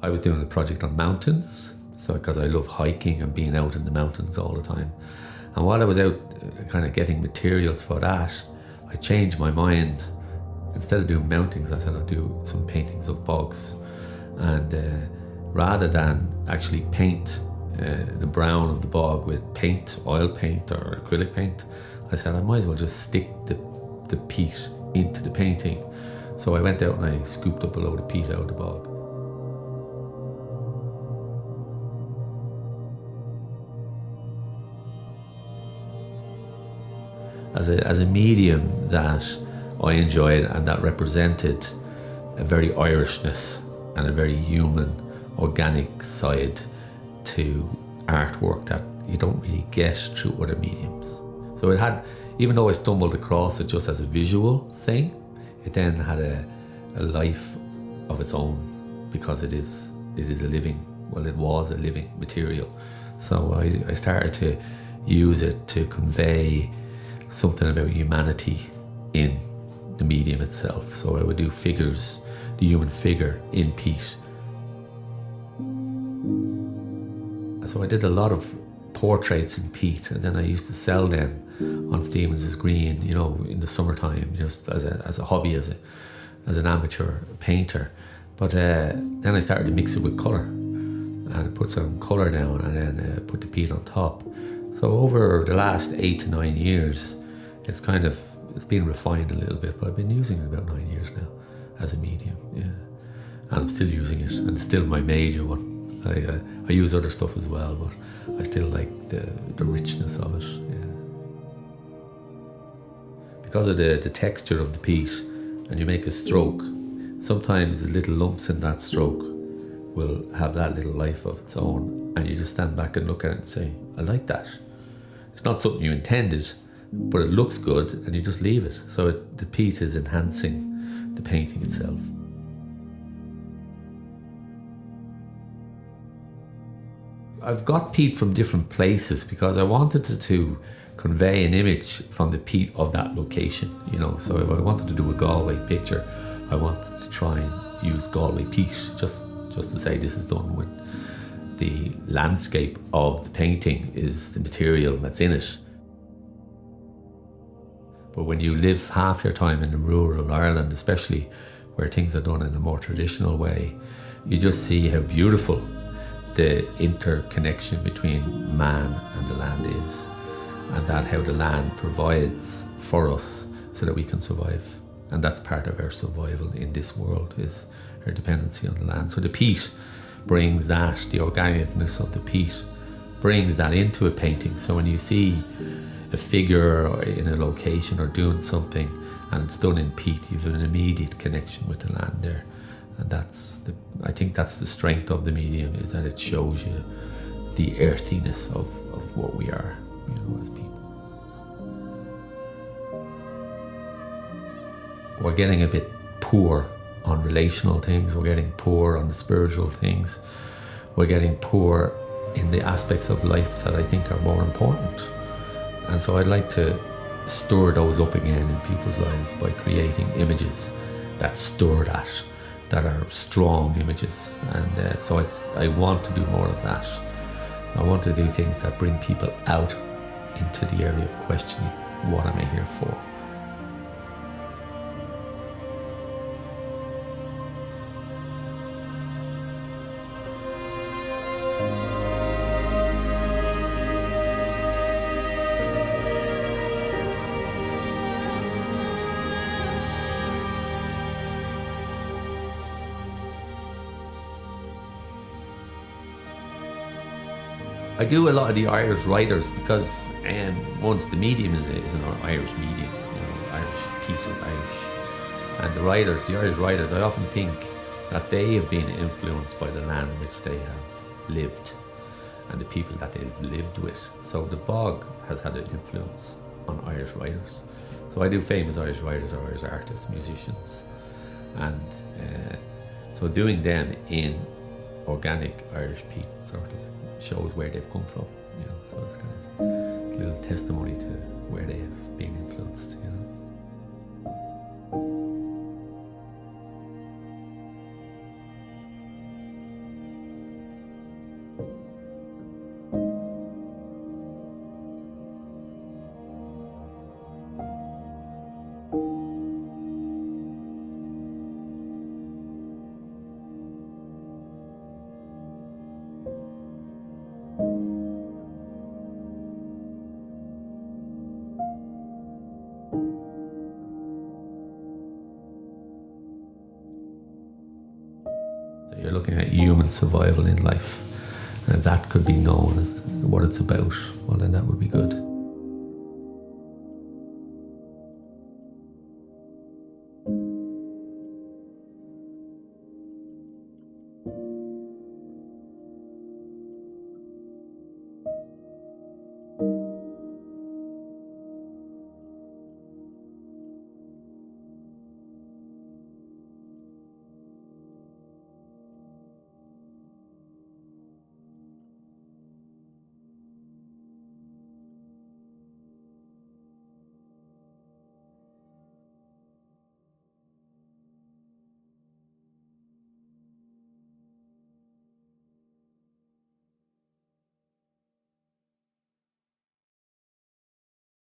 I was doing a project on mountains, so because I love hiking and being out in the mountains all the time. And while I was out kind of getting materials for that, I changed my mind. Instead of doing mountings, I said I'd do some paintings of bogs. And rather than actually paint the brown of the bog with paint, oil paint or acrylic paint, I said I might as well just stick the peat into the painting. So I went out and I scooped up a load of peat out of the bog. As a medium that I enjoyed and that represented a very Irishness and a very human, organic side to artwork that you don't really get through other mediums. So it had, even though I stumbled across it just as a visual thing, it then had a life of its own because it is a living, well, it was a living material. So I started to use it to convey something about humanity in the medium itself. So I would do figures, the human figure in peat. So I did a lot of portraits in peat, and then I used to sell them on Stevens's Green, you know, in the summertime, just as a hobby, as an amateur painter. But then I started to mix it with colour and put some colour down and then put the peat on top. So over the last 8 to 9 years, it's been refined a little bit, but I've been using it about 9 years now as a medium, yeah. And I'm still using it, and it's still my major one. I use other stuff as well, but I still like the richness of it, yeah. Because of the texture of the peat, and you make a stroke, sometimes the little lumps in that stroke will have that little life of its own, and you just stand back and look at it and say, I like that. It's not something you intended, but it looks good, and you just leave it. So the peat is enhancing the painting itself. I've got peat from different places because I wanted to convey an image from the peat of that location, you know. So if I wanted to do a Galway picture, I wanted to try and use Galway peat, just to say this is done with the landscape of the painting is the material that's in it. But when you live half your time in rural Ireland, especially where things are done in a more traditional way, you just see how beautiful the interconnection between man and the land is, and that how the land provides for us so that we can survive. And that's part of our survival in this world, is our dependency on the land. So the peat brings that, the organicness of the peat brings that into a painting. So when you see a figure in a location or doing something and it's done in peat, you have an immediate connection with the land there. And I think that's the strength of the medium, is that it shows you the earthiness of what we are, you know, as people. We're getting a bit poor on relational things, we're getting poor on the spiritual things, we're getting poor in the aspects of life that I think are more important. And so I'd like to stir those up again in people's lives by creating images that stir that are strong images. And so I want to do more of that. I want to do things that bring people out into the area of questioning, what am I here for? I do a lot of the Irish writers because once the medium is an Irish medium, you know, Irish peat is Irish. And the Irish writers, I often think that they have been influenced by the land in which they have lived and the people that they've lived with. So the bog has had an influence on Irish writers. So I do famous Irish writers or Irish artists, musicians. And so doing them in organic Irish peat sort of shows where they've come from, you know, so it's kind of a little testimony to where they have been influenced, you know. looking at human survival in life, and if that could be known as what it's about, well then that would be good.